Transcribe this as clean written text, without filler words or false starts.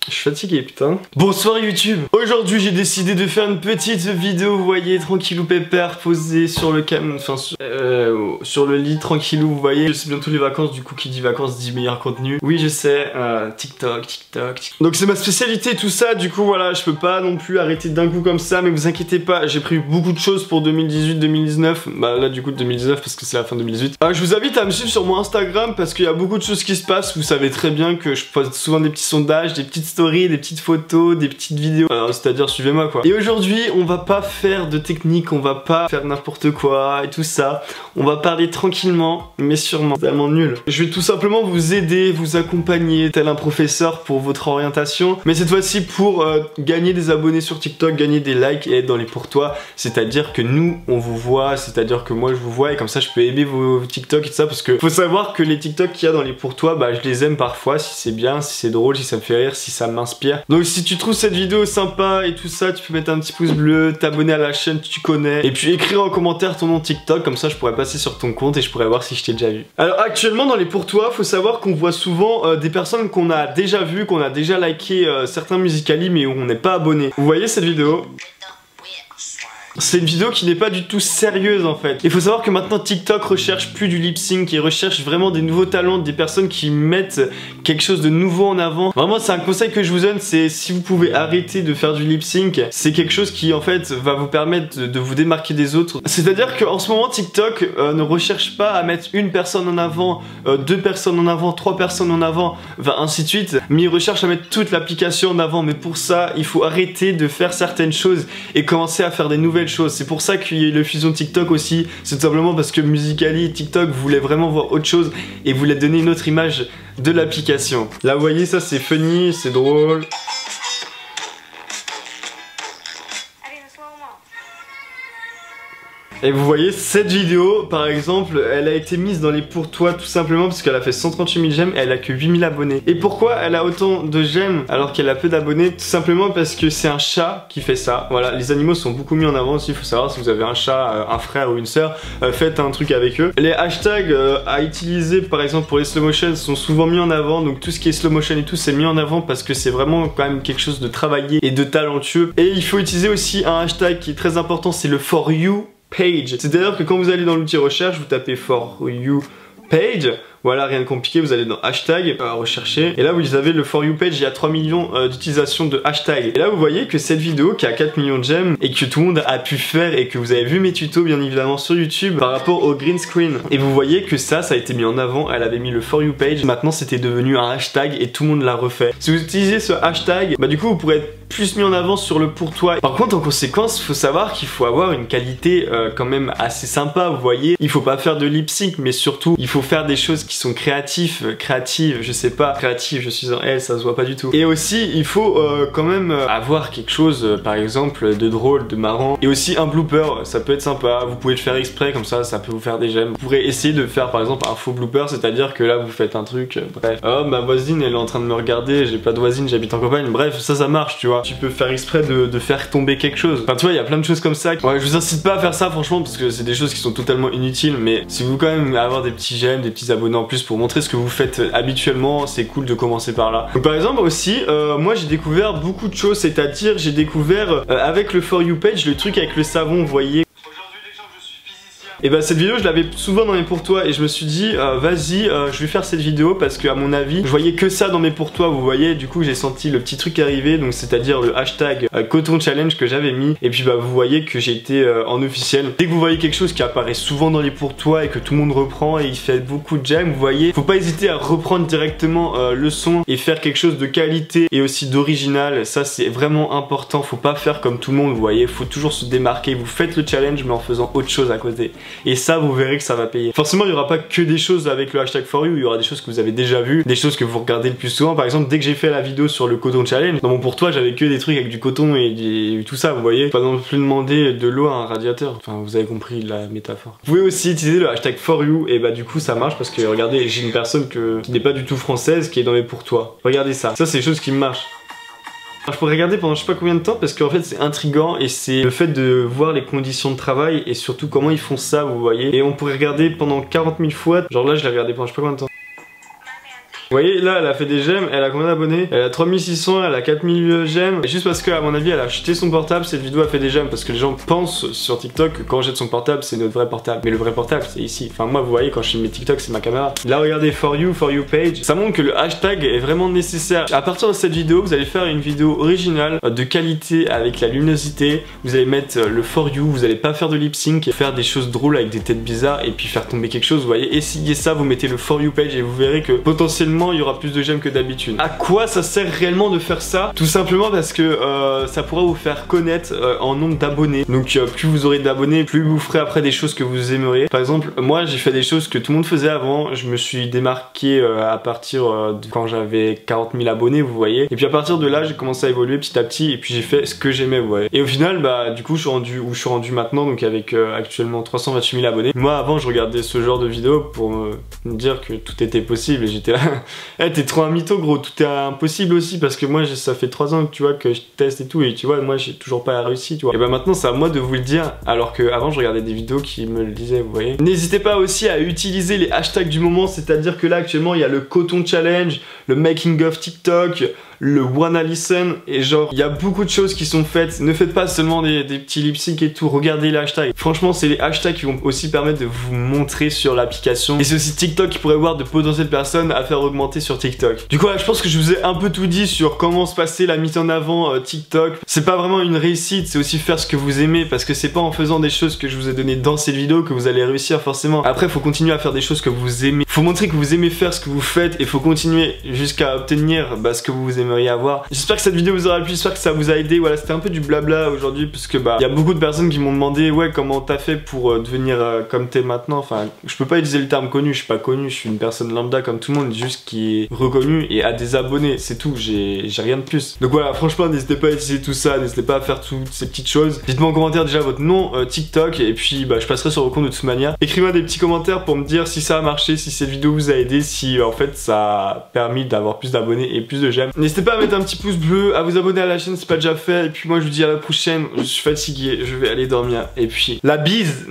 Je suis fatigué putain. Bonsoir YouTube. Aujourd'hui j'ai décidé de faire une petite vidéo, vous voyez, tranquillou pépère, posé sur le sur le lit tranquillou, vous voyez. C'est bientôt les vacances, du coup qui dit vacances dit meilleur contenu. Oui je sais, TikTok. Donc c'est ma spécialité tout ça, du coup voilà, je peux pas non plus arrêter d'un coup comme ça, mais vous inquiétez pas, j'ai prévu beaucoup de choses pour 2018-2019. Bah là du coup 2019 parce que c'est la fin 2018. Je vous invite à me suivre sur mon Instagram parce qu'il y a beaucoup de choses qui se passent. Vous savez très bien que je poste souvent des petits sondages, des petites stories, des petites photos, des petites vidéos. C'est-à-dire suivez-moi quoi. Et aujourd'hui on va pas faire de technique, on va pas faire n'importe quoi et tout ça. On va parler tranquillement mais sûrement. Tellement nul. Je vais tout simplement vous aider, vous accompagner tel un professeur pour votre orientation. Mais cette fois-ci pour gagner des abonnés sur TikTok, gagner des likes et être dans les pour toi. C'est-à-dire que nous on vous voit, c'est-à-dire que moi je vous vois et comme ça je peux aimer vos TikTok et tout ça. Parce que faut savoir que les TikTok qu'il y a dans les pour toi, bah je les aime parfois si c'est bien, si c'est drôle, si ça me fait rire, si ça m'inspire. Donc si tu trouves cette vidéo sympa et tout ça, tu peux mettre un petit pouce bleu, t'abonner à la chaîne tu connais, et puis écrire en commentaire ton nom TikTok, comme ça je pourrais passer sur ton compte et je pourrais voir si je t'ai déjà vu. Alors actuellement dans les pour toi, faut savoir qu'on voit souvent des personnes qu'on a déjà vues, qu'on a déjà liké certains Musical.ly mais où on n'est pas abonné. Vous voyez cette vidéo ? C'est une vidéo qui n'est pas du tout sérieuse en fait. Il faut savoir que maintenant TikTok recherche plus du lip sync, il recherche vraiment des nouveaux talents, des personnes qui mettent quelque chose de nouveau en avant. Vraiment c'est un conseil que je vous donne, c'est si vous pouvez arrêter de faire du lip sync, c'est quelque chose qui en fait va vous permettre de vous démarquer des autres. C'est-à-dire qu'en ce moment TikTok ne recherche pas à mettre une personne en avant, deux personnes en avant, trois personnes en avant, ainsi de suite, mais il recherche à mettre toute l'application en avant. Mais pour ça il faut arrêter de faire certaines choses et commencer à faire des nouvelles choses. C'est pour ça qu'il y a eu le fusion TikTok aussi. C'est tout simplement parce que Musical.ly et TikTok voulaient vraiment voir autre chose et voulaient donner une autre image de l'application. Là vous voyez ça c'est funny, c'est drôle. Et vous voyez cette vidéo par exemple, elle a été mise dans les pour toi tout simplement parce qu'elle a fait 138 000 j'aime et elle a que 8 000 abonnés. Et pourquoi elle a autant de j'aime alors qu'elle a peu d'abonnés? Tout simplement parce que c'est un chat qui fait ça. Voilà, les animaux sont beaucoup mis en avant aussi. Il faut savoir si vous avez un chat, un frère ou une soeur, faites un truc avec eux. Les hashtags à utiliser par exemple pour les slow motion sont souvent mis en avant. Donc tout ce qui est slow motion et tout c'est mis en avant parce que c'est vraiment quand même quelque chose de travaillé et de talentueux. Et il faut utiliser aussi un hashtag qui est très important, c'est le for you page. C'est-à-dire que quand vous allez dans l'outil recherche, vous tapez for you page. Voilà, rien de compliqué, vous allez dans hashtag, rechercher. Et là, vous avez le For You page, il y a 3 millions d'utilisations de hashtag. Et là, vous voyez que cette vidéo qui a 4 millions de j'aime et que tout le monde a pu faire et que vous avez vu mes tutos, bien évidemment, sur YouTube par rapport au green screen. Et vous voyez que ça a été mis en avant. Elle avait mis le For You page. Maintenant, c'était devenu un hashtag et tout le monde l'a refait. Si vous utilisez ce hashtag, bah du coup, vous pourrez être plus mis en avant sur le pour toi. Par contre, en conséquence, faut savoir qu'il faut avoir une qualité quand même assez sympa, vous voyez. Il faut pas faire de lip sync, mais surtout, il faut faire des choses qui sont créatives, je sais pas, créative, je suis en L, ça se voit pas du tout. Et aussi, il faut quand même avoir quelque chose, par exemple, de drôle, de marrant. Et aussi un blooper, ça peut être sympa. Vous pouvez le faire exprès, comme ça peut vous faire des j'aime. Vous pourrez essayer de faire, par exemple, un faux blooper, c'est-à-dire que là, vous faites un truc, bref. Oh, ma voisine, elle est en train de me regarder, j'ai pas de voisine, j'habite en campagne. Bref, ça marche, tu vois. Tu peux faire exprès de faire tomber quelque chose. Enfin, tu vois, il y a plein de choses comme ça. Ouais, je vous incite pas à faire ça, franchement, parce que c'est des choses qui sont totalement inutiles. Mais si vous quand même avoir des petits j'aime, des petits abonnés en plus pour montrer ce que vous faites habituellement, c'est cool de commencer par là. Donc, par exemple aussi, moi j'ai découvert beaucoup de choses, c'est-à-dire j'ai découvert avec le For You page, le truc avec le savon, vous voyez. Et bah cette vidéo je l'avais souvent dans mes pour toi et je me suis dit vas-y je vais faire cette vidéo parce que à mon avis je voyais que ça dans mes pour toi, vous voyez. Du coup j'ai senti le petit truc arriver, donc c'est à dire le hashtag coton challenge que j'avais mis. Et puis bah vous voyez que j'ai été en officiel. Dès que vous voyez quelque chose qui apparaît souvent dans les pour toi et que tout le monde reprend et il fait beaucoup de j'aime, vous voyez, faut pas hésiter à reprendre directement le son et faire quelque chose de qualité et aussi d'original. Ça c'est vraiment important, faut pas faire comme tout le monde, vous voyez, faut toujours se démarquer. Vous faites le challenge mais en faisant autre chose à côté. Et ça vous verrez que ça va payer. Forcément il n'y aura pas que des choses avec le hashtag for you, il y aura des choses que vous avez déjà vues, des choses que vous regardez le plus souvent. Par exemple dès que j'ai fait la vidéo sur le coton challenge, dans mon pour toi j'avais que des trucs avec du coton et tout ça, vous voyez. Pas non plus demander de l'eau à un radiateur. Enfin vous avez compris la métaphore. Vous pouvez aussi utiliser le hashtag for you et bah du coup ça marche parce que regardez, j'ai une personne qui n'est pas du tout française qui est dans mes pour toi. Regardez ça, ça c'est des choses qui marchent. Je pourrais regarder pendant je sais pas combien de temps parce qu'en fait c'est intriguant et c'est le fait de voir les conditions de travail et surtout comment ils font ça, vous voyez. Et on pourrait regarder pendant 40 000 fois, genre là je l'ai regardé pendant je sais pas combien de temps. Vous voyez, là, elle a fait des j'aime, elle a combien d'abonnés? Elle a 3600, elle a 4000 j'aime. Et juste parce que, à mon avis, elle a acheté son portable, cette vidéo a fait des j'aime. Parce que les gens pensent sur TikTok que quand on jette son portable, c'est notre vrai portable. Mais le vrai portable, c'est ici. Enfin, moi, vous voyez, quand je filme mes TikTok, c'est ma caméra. Là, regardez, for you page. Ça montre que le hashtag est vraiment nécessaire. À partir de cette vidéo, vous allez faire une vidéo originale, de qualité, avec la luminosité. Vous allez mettre le for you, vous allez pas faire de lip sync, faire des choses drôles avec des têtes bizarres et puis faire tomber quelque chose. Vous voyez, essayez ça, vous mettez le for you page et vous verrez que potentiellement il y aura plus de j'aime que d'habitude. À quoi ça sert réellement de faire ça? Tout simplement parce que ça pourra vous faire connaître en nombre d'abonnés. Donc plus vous aurez d'abonnés, plus vous ferez après des choses que vous aimeriez. Par exemple, moi j'ai fait des choses que tout le monde faisait avant. Je me suis démarqué à partir de quand j'avais 40 000 abonnés, vous voyez. Et puis à partir de là, j'ai commencé à évoluer petit à petit et puis j'ai fait ce que j'aimais, vous voyez. Et au final, bah du coup, je suis rendu où je suis rendu maintenant, donc avec actuellement 328 000 abonnés. Moi avant, je regardais ce genre de vidéos pour me dire que tout était possible et j'étais là. Eh, t'es trop un mytho, gros, tout est impossible aussi parce que moi ça fait 3 ans que tu vois que je teste et tout et tu vois, moi j'ai toujours pas réussi, tu vois. Et bah maintenant c'est à moi de vous le dire alors que avant je regardais des vidéos qui me le disaient, vous voyez. N'hésitez pas aussi à utiliser les hashtags du moment, c'est-à-dire que là actuellement il y a le coton challenge, le making of TikTok, le wanna listen et genre il y a beaucoup de choses qui sont faites. Ne faites pas seulement des petits lip sync et tout, regardez les hashtags. Franchement c'est les hashtags qui vont aussi permettre de vous montrer sur l'application et c'est aussi TikTok qui pourrait voir de potentielles personnes à faire augmenter sur TikTok. Du coup là, je pense que je vous ai un peu tout dit sur comment se passer la mise en avant TikTok. C'est pas vraiment une réussite, c'est aussi faire ce que vous aimez parce que c'est pas en faisant des choses que je vous ai donné dans cette vidéo que vous allez réussir forcément. Après faut continuer à faire des choses que vous aimez. Faut montrer que vous aimez faire ce que vous faites et faut continuer jusqu'à obtenir ce que vous aimeriez avoir. J'espère que cette vidéo vous aura plu, j'espère que ça vous a aidé. Voilà, c'était un peu du blabla aujourd'hui parce que il y a beaucoup de personnes qui m'ont demandé ouais comment t'as fait pour devenir comme t'es maintenant. Enfin, je peux pas utiliser le terme connu, je suis pas connu, je suis une personne lambda comme tout le monde, juste qui est reconnu et a des abonnés, c'est tout, j'ai rien de plus. Donc voilà, franchement n'hésitez pas à utiliser tout ça, n'hésitez pas à faire toutes ces petites choses. Dites-moi en commentaire déjà votre nom TikTok et puis je passerai sur vos comptes de toute manière. Écrivez des petits commentaires pour me dire si ça a marché, si cette vidéo vous a aidé, si en fait ça a permis d'avoir plus d'abonnés et plus de j'aime. N'hésitez pas à mettre un petit pouce bleu, à vous abonner à la chaîne si c'est pas déjà fait et puis moi je vous dis à la prochaine, je suis fatigué, je vais aller dormir et puis la bise.